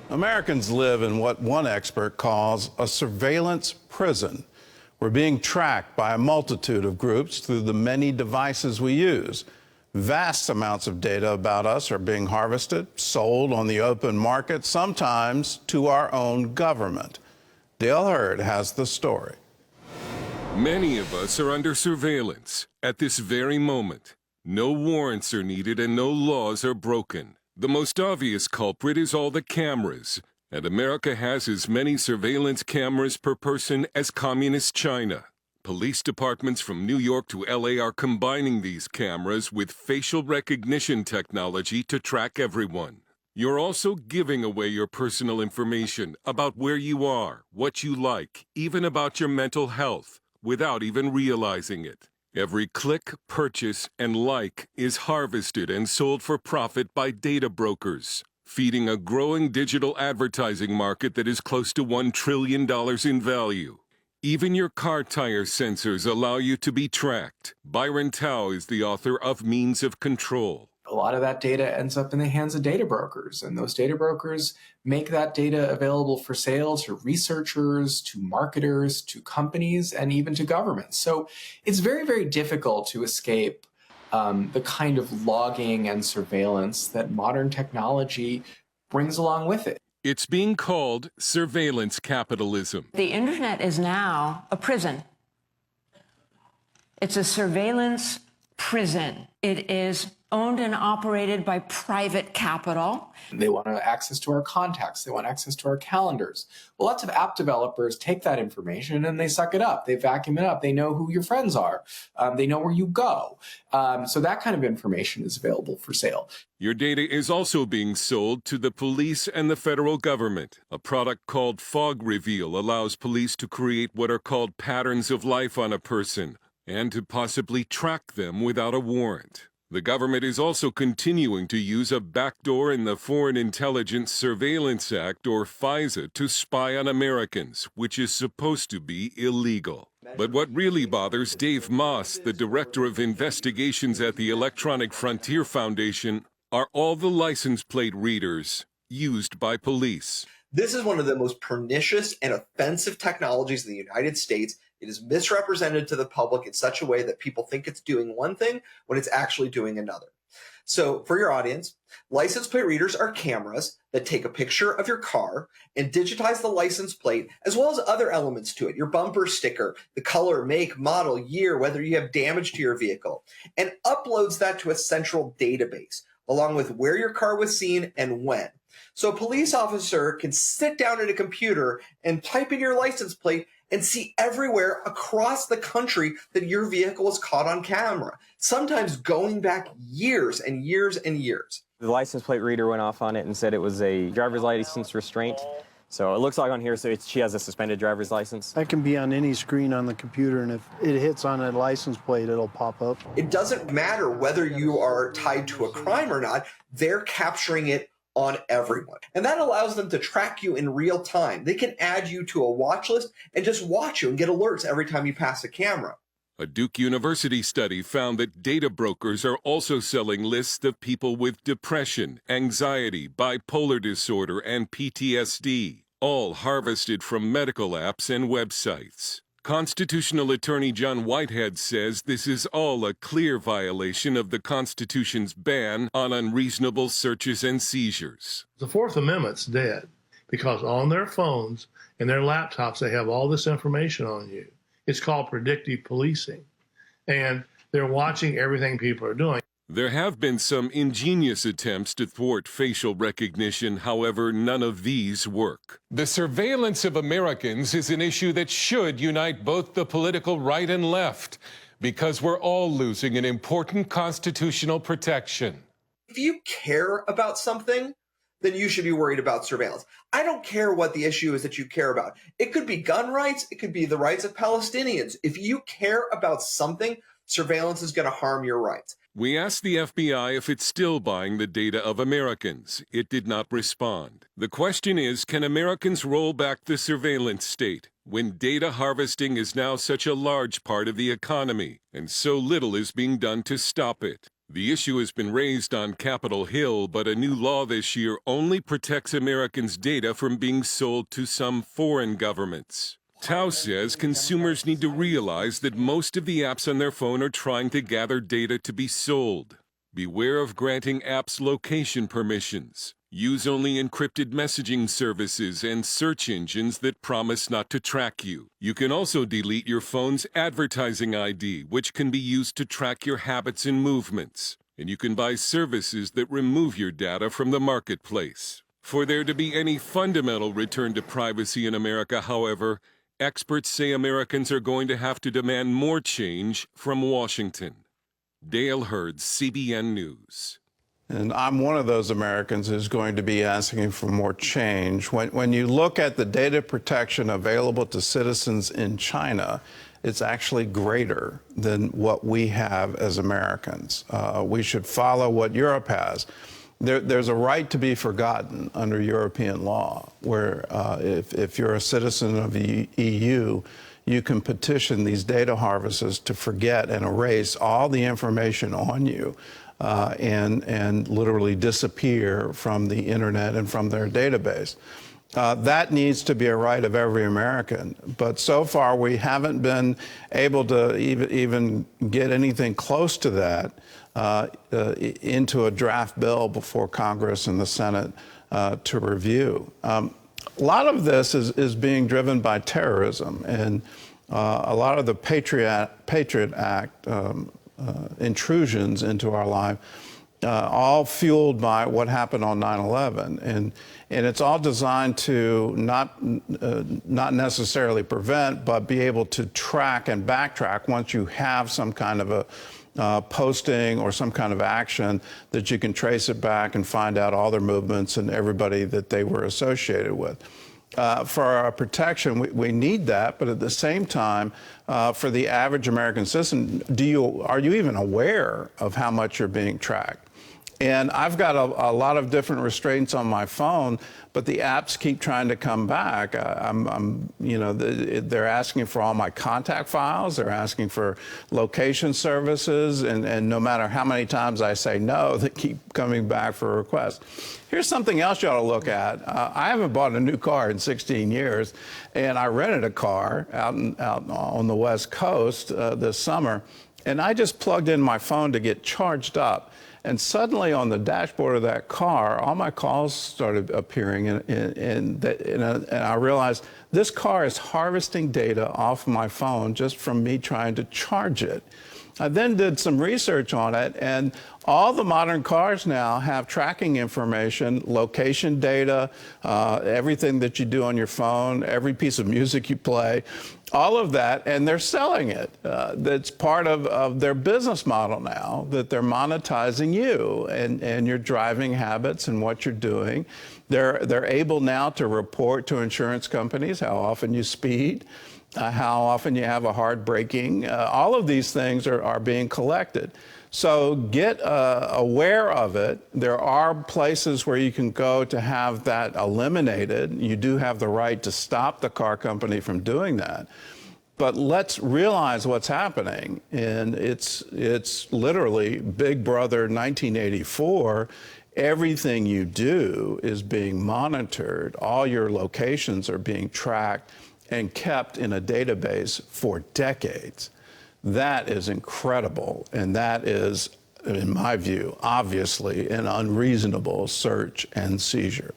Americans live in what one expert calls a surveillance prison. We're being tracked by a multitude of groups through the many devices we use. Vast amounts of data about us are being harvested, sold on the open market, sometimes to our own government. Dale Hurd has the story. Many of us are under surveillance at this very moment. No warrants are needed and no laws are broken. The most obvious culprit is all the cameras, and America has as many surveillance cameras per person as communist China. Police departments from New York to LA are combining these cameras with facial recognition technology to track everyone. You're also giving away your personal information about where you are, what you like, even about your mental health, without even realizing it. Every click, purchase, and like is harvested and sold for profit by data brokers, feeding a growing digital advertising market that is close to $1 trillion in value. Even your car tire sensors allow you to be tracked. Byron Tao is the author of Means of Control. A lot of that data ends up in the hands of data brokers, and those data brokers make that data available for sale to researchers, to marketers, to companies, and even to governments. So it's very, very difficult to escape the kind of logging and surveillance that modern technology brings along with it. It's being called surveillance capitalism. The internet is now a prison. It's a surveillance prison. It is owned and operated by private capital. They want access to our contacts. They want access to our calendars. Well, lots of app developers take that information and they suck it up. They vacuum it up. They know who your friends are. They know where you go. So that kind of information is available for sale. Your data is also being sold to the police and the federal government. A product called Fog Reveal allows police to create what are called patterns of life on a person and to possibly track them without a warrant. The government is also continuing to use a backdoor in the Foreign Intelligence Surveillance Act, or FISA, to spy on Americans, which is supposed to be illegal. But what really bothers Dave Moss, the Director of Investigations at the Electronic Frontier Foundation, are all the license plate readers used by police. This is one of the most pernicious and offensive technologies in the United States. It is misrepresented to the public in such a way that people think it's doing one thing when it's actually doing another. So for your audience, license plate readers are cameras that take a picture of your car and digitize the license plate as well as other elements to it, your bumper sticker, the color, make, model, year, whether you have damage to your vehicle, and uploads that to a central database along with where your car was seen and when. So a police officer can sit down at a computer and type in your license plate and see everywhere across the country that your vehicle was caught on camera, sometimes going back years and years and years. The license plate reader went off on it and said it was a driver's license restraint. So it looks like on here, so she has a suspended driver's license. That can be on any screen on the computer, and if it hits on a license plate, it'll pop up. It doesn't matter whether you are tied to a crime or not, they're capturing it on everyone. And that allows them to track you in real time. They can add you to a watch list and just watch you and get alerts every time you pass a camera. A Duke University study found that data brokers are also selling lists of people with depression, anxiety, bipolar disorder, and PTSD, all harvested from medical apps and websites. Constitutional attorney John Whitehead says this is all a clear violation of the Constitution's ban on unreasonable searches and seizures. The Fourth Amendment's dead because on their phones and their laptops, they have all this information on you. It's called predictive policing, and they're watching everything people are doing. There have been some ingenious attempts to thwart facial recognition. However, none of these work. The surveillance of Americans is an issue that should unite both the political right and left, because we're all losing an important constitutional protection. If you care about something, then you should be worried about surveillance. I don't care what the issue is that you care about. It could be gun rights. It could be the rights of Palestinians. If you care about something, surveillance is going to harm your rights. We asked the FBI if it's still buying the data of Americans. It did not respond. The question is, can Americans roll back the surveillance state when data harvesting is now such a large part of the economy and so little is being done to stop it? The issue has been raised on Capitol Hill, but a new law this year only protects Americans' data from being sold to some foreign governments. Tao says consumers need to realize that most of the apps on their phone are trying to gather data to be sold. Beware of granting apps location permissions. Use only encrypted messaging services and search engines that promise not to track you. You can also delete your phone's advertising ID, which can be used to track your habits and movements. And you can buy services that remove your data from the marketplace. For there to be any fundamental return to privacy in America, however, experts say Americans are going to have to demand more change from Washington. Dale Hurd, CBN News. And I'm one of those Americans who's going to be asking for more change. When you look at the data protection available to citizens in China, it's actually greater than what we have as Americans. We should follow what Europe has. There's a right to be forgotten under European law, where if you're a citizen of the EU, you can petition these data harvesters to forget and erase all the information on you. And literally disappear from the internet and from their database. That needs to be a right of every American. But so far, we haven't been able to even get anything close to that into a draft bill before Congress and the Senate to review. A lot of this is being driven by terrorism, and a lot of the Patriot Act intrusions into our life, all fueled by what happened on 9/11, and it's all designed to not necessarily prevent, but be able to track and backtrack once you have some kind of a posting or some kind of action, that you can trace it back and find out all their movements and everybody that they were associated with. For our protection, we need that, but at the same time, for the average American citizen, are you even aware of how much you're being tracked? And I've got a lot of different restraints on my phone, but the apps keep trying to come back. They're asking for all my contact files. They're asking for location services. And no matter how many times I say no, they keep coming back for requests. Here's something else you ought to look at. I haven't bought a new car in 16 years, and I rented a car out on the West Coast this summer, and I just plugged in my phone to get charged up. And suddenly on the dashboard of that car, all my calls started appearing, and I realized this car is harvesting data off my phone just from me trying to charge it. I then did some research on it, and all the modern cars now have tracking information, location data, everything that you do on your phone, every piece of music you play, all of that, and they're selling it. That's part of their business model now, that they're monetizing you and your driving habits and what you're doing. They're able now to report to insurance companies how often you speed, how often you have a hard braking. All of these things are being collected. So get aware of it. There are places where you can go to have that eliminated. You do have the right to stop the car company from doing that. But let's realize what's happening. And it's literally Big Brother 1984. Everything you do is being monitored. All your locations are being tracked and kept in a database for decades. That is incredible, and that is, in my view, obviously an unreasonable search and seizure.